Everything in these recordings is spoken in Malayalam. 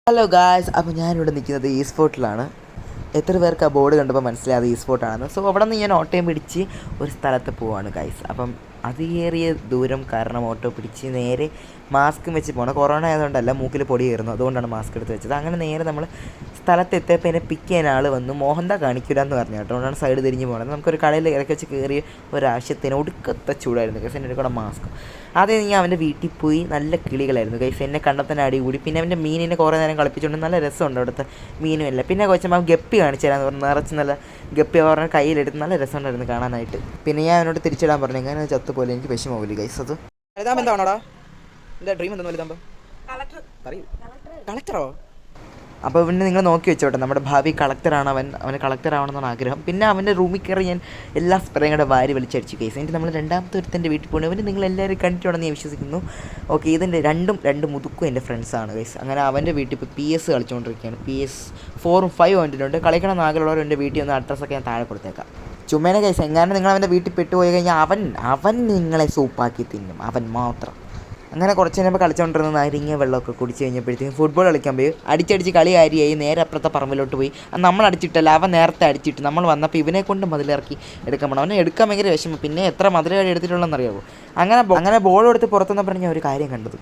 ഹലോ ഗായ്സ്, അപ്പോൾ ഞാനിവിടെ നിൽക്കുന്നത് ഈ സ്പോട്ടിലാണ്. എത്ര പേർക്ക് ആ ബോർഡ് കണ്ടപ്പോൾ മനസ്സിലായത് ഈ സ്പോട്ടാണെന്ന്. സോ അവിടെ നിന്ന് ഞാൻ ഓട്ടോയും പിടിച്ച് ഒരു സ്ഥലത്ത് പോവാണ് ഗായ്സ്. അപ്പം അതിയേറിയ ദൂരം കാരണം ഓട്ടോ പിടിച്ച് നേരെ മാസ്കും വെച്ച് പോകണം. കൊറോണ ആയതുകൊണ്ടല്ല, മൂക്കിൽ പൊടി കയറുന്നു, അതുകൊണ്ടാണ് മാസ്ക് എടുത്ത് വെച്ചത്. അങ്ങനെ നേരെ നമ്മൾ സ്ഥലത്തെത്തിയപ്പോൾ എന്നെ പിക്ക് ചെയ്യാൻ ആൾ വന്നു. മോഹൻദാ കാണിക്കില്ല എന്ന് പറഞ്ഞു കേട്ടോ, അതുകൊണ്ടാണ് സൈഡ് തിരിഞ്ഞ് പോകുന്നത്. നമുക്കൊരു കടയിൽ ഇറക്കി വെച്ച് കയറിയ ഒരാവശ്യത്തിന് ഒടുക്കത്തെ ചൂടായിരുന്നു ഗൈസ്. എൻ്റെ കൂടെ മാസ്ക് ആദ്യം ഞാൻ അവൻ്റെ വീട്ടിൽ പോയി. നല്ല കിളികളായിരുന്നു ഗൈസ്, എന്നെ കണ്ടത്തന്നെ അടി കൂടി. പിന്നെ അവൻ്റെ മീനിനെ കുറേ നേരം കളിപ്പിച്ചുകൊണ്ട് നല്ല രസമുണ്ട് അവിടുത്തെ മീനും എല്ലാം. പിന്നെ കൊച്ചമ്മ ഗപ്പി കാണിച്ചു തരാമെന്ന് പറഞ്ഞു, നിറച്ച് നല്ല ഗപ്പി പറഞ്ഞ കയ്യിലെടുത്ത് നല്ല രസമുണ്ടായിരുന്നു കാണാനായിട്ട്. പിന്നെ ഞാൻ അവനോട് തിരിച്ചിടാൻ പറഞ്ഞു, ഇങ്ങനെ ചത്തുപോലെ എനിക്ക് വിഷമമില്ല ഗൈസ്. അത് എഴുതാൻ എന്താണോടാ എൻ്റെ ഡ്രീം എന്താ വലുതാകുമ്പോൾ പറയൂ, കളക്ടറോ? അപ്പോൾ പിന്നെ നിങ്ങൾ നോക്കി വെച്ചോട്ടെ, നമ്മുടെ ഭാവി കളക്ടറാണ് അവന് കളക്ടർ ആവണമെന്നാണ് ആഗ്രഹം. പിന്നെ അവൻ്റെ റൂമിൽ കയറി ഞാൻ എല്ലാ സ്പ്രേയും കൂടെ വാരി വലിച്ചടിച്ചു കേസ്. എന്നിട്ട് നമ്മൾ രണ്ടാമത്തെ ഒരുത്തൻ്റെ വീട്ടിൽ പോകുന്നത്. അവന് നിങ്ങളെല്ലാവരും കണ്ടിട്ടുണ്ടെന്ന് ഞാൻ വിശ്വസിക്കുന്നു. ഓക്കെ, ഇതിൻ്റെ രണ്ട് മുതുക്കും എൻ്റെ ഫ്രണ്ട്സാണ് ഗൈസ്. അങ്ങനെ അവൻ്റെ വീട്ടിൽ ഇപ്പോൾ PS കളിച്ചുകൊണ്ടിരിക്കുകയാണ്. PS4ഉം 5 കണ്ടിട്ടുണ്ട്. കളിക്കണം ആഗ്രഹമുള്ളവർ എൻ്റെ വീട്ടിൽ ഒന്ന് അഡ്രസ്സൊക്കെ ഞാൻ താഴെ കൊടുത്തേക്കാം. ചുമ്മേനെ ഗൈസ്, എങ്ങനെ നിങ്ങൾ അവൻ്റെ വീട്ടിൽ പെട്ടുപോയി കഴിഞ്ഞാൽ അവൻ നിങ്ങളെ സൂപ്പാക്കി തിന്നും, അവൻ മാത്രം. അങ്ങനെ കുറച്ച് നേരം കളിച്ചുകൊണ്ടിരുന്ന നാരങ്ങ വെള്ളമൊക്കെ കുടിച്ച് കഴിഞ്ഞപ്പോഴത്തേക്കും ഫുട്ബോൾ കളിക്കാൻ പോയി. അടിച്ചടിച്ച് കളി കാര്യമായി. നേരെ അപ്പുറത്തെ പറമ്പിലോട്ട് പോയി. നമ്മൾ അടിച്ചിട്ടല്ല, അവൻ നേരത്തെ അടിച്ചിട്ട്. നമ്മൾ വന്നപ്പോൾ ഇവനെ കൊണ്ട് മതിലിറക്കി എടുക്കാൻ പോകണം. അവനെ എടുക്കാൻ ഭയങ്കര വിഷമം. പിന്നെ എത്ര മതിലുകാരി എടുത്തിട്ടുള്ളതെന്നറിയാമോ? അങ്ങനെ ബോൾ എടുത്ത് പുറത്തുനിന്ന് പറഞ്ഞ് ഞാൻ ഒരു കാര്യം കണ്ടത്.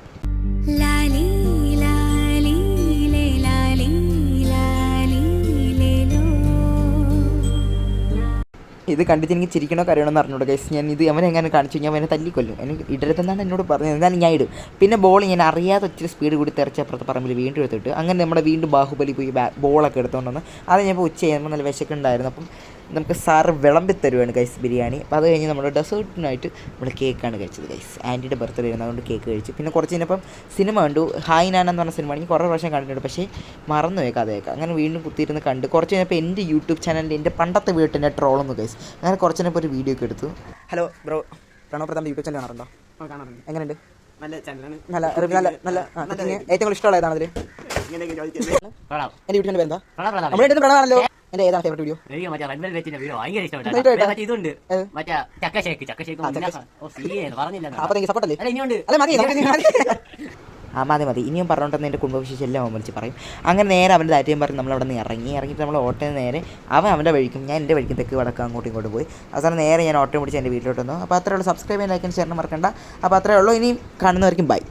ഇത് കണ്ടിട്ട് എനിക്ക് ചിരിക്കണോ കരയണമെന്ന് അറിഞ്ഞൂടെ ഗൈസ്. ഞാൻ ഇത് അവനെങ്ങനെ കാണിച്ചു കഴിഞ്ഞാൽ അവനെ തല്ലിക്കൊല്ലും. എനിക്ക് ഇടരുതെന്നാണ് എന്നോട് പറഞ്ഞത്. എന്നാലും ഞാൻ ഇടും. പിന്നെ ബോൾ ഞാൻ അറിയാതെ ഒത്തിരി സ്പീഡ് കൂടി തെറിച്ച് അപ്പുറത്തെ പറമ്പിൽ വീണ്ടും എടുത്തിട്ട് അങ്ങനെ നമ്മുടെ വീണ്ടും ബാഹുബലി പോയി ബോളൊക്കെ എടുത്തുകൊണ്ട് വന്ന് അത് ഞാൻ ഇപ്പോൾ ഉച്ച ചെയ്യുമ്പോൾ നല്ല വിശക്കുണ്ടായിരുന്നു. അപ്പം നമുക്ക് സാറ് വിളമ്പി തരുവാണ് ഗൈസ് ബിരിയാണി. അപ്പോൾ അത് കഴിഞ്ഞ് നമ്മുടെ ഡെസേർട്ടിനായിട്ട് നമ്മൾ കേക്കാണ് കഴിച്ചത് ഗൈസ്. ആൻറ്റിയുടെ ബർത്ത്ഡേ ആയിരുന്നു, അതുകൊണ്ട് കേക്ക് കഴിച്ചു. പിന്നെ കുറച്ച് കഴിഞ്ഞപ്പം സിനിമ കണ്ടു. ഹായ് നാന എന്ന് പറഞ്ഞ സിനിമ എനിക്ക് കുറേ പ്രാവശ്യം കണ്ടിട്ടുണ്ട്, പക്ഷേ മറന്നു പോയി കഥയൊക്കെ. അങ്ങനെ വീണ്ടും കുത്തിയിരുന്ന് കണ്ട് കുറച്ച് കഴിഞ്ഞപ്പോൾ എൻ്റെ യൂട്യൂബ് ചാനലിൽ എൻ്റെ പണ്ടത്തെ വീട്ടിൻ്റെ ട്രോളൊന്നു ഗൈസ്. അങ്ങനെ കുറച്ച് കഴിഞ്ഞപ്പോൾ ഒരു വീഡിയോ ഒക്കെ എടുത്തു. Hello bro, Pranav Pratap YouTube channel കാണാറുണ്ടോ? കാണാറുണ്ട്. എങ്ങനെയുണ്ട്? നല്ല ചാനലാണ്. നല്ല ഏറ്റവും ഇഷ്ടമുള്ള ഏതാണ് അതിൽ? എൻ്റെ യൂട്യൂബിൻ്റെ പേരെന്താ? നമ്മുടെ പ്രണവാണല്ലോ. എൻ്റെ ഏതാണ് ഫേവറേറ്റ് വീഡിയോ? അപ്പോൾ എനിക്ക് സപ്പോർട്ടല്ലേ? മതി. ഇനിയും പറഞ്ഞോണ്ടെന്ന് എൻ്റെ കുടുംബവിശേഷം എല്ലാം വിളിച്ച് പറയും. അങ്ങനെ നേരെ അവൻ്റെ താറ്റയും പറഞ്ഞ് നമ്മൾ അവിടെ നിന്ന് ഇറങ്ങിയിട്ട് നമ്മൾ ഓട്ടോ നേരെ അവൻ്റെ വഴിക്കും ഞാൻ എൻ്റെ വഴിക്കും തെക്ക് വടക്ക് അങ്ങോട്ടും ഇങ്ങോട്ട് പോയി. അവസാനം നേരെ ഞാൻ ഓട്ടോ പിടിച്ച് എൻ്റെ വീട്ടിലോട്ട് വന്നു. അപ്പോൾ അത്രേ ഉള്ളൂ. സബ്സ്ക്രൈബ് ചെയ്യാൻ, ലൈക്ക് ചെയ്യാൻ, ഷെയർ മറക്കണ്ട. അപ്പോൾ അത്രേ ഉള്ളൂ. ഇനിയും കാണുന്നവർക്കും ബൈ.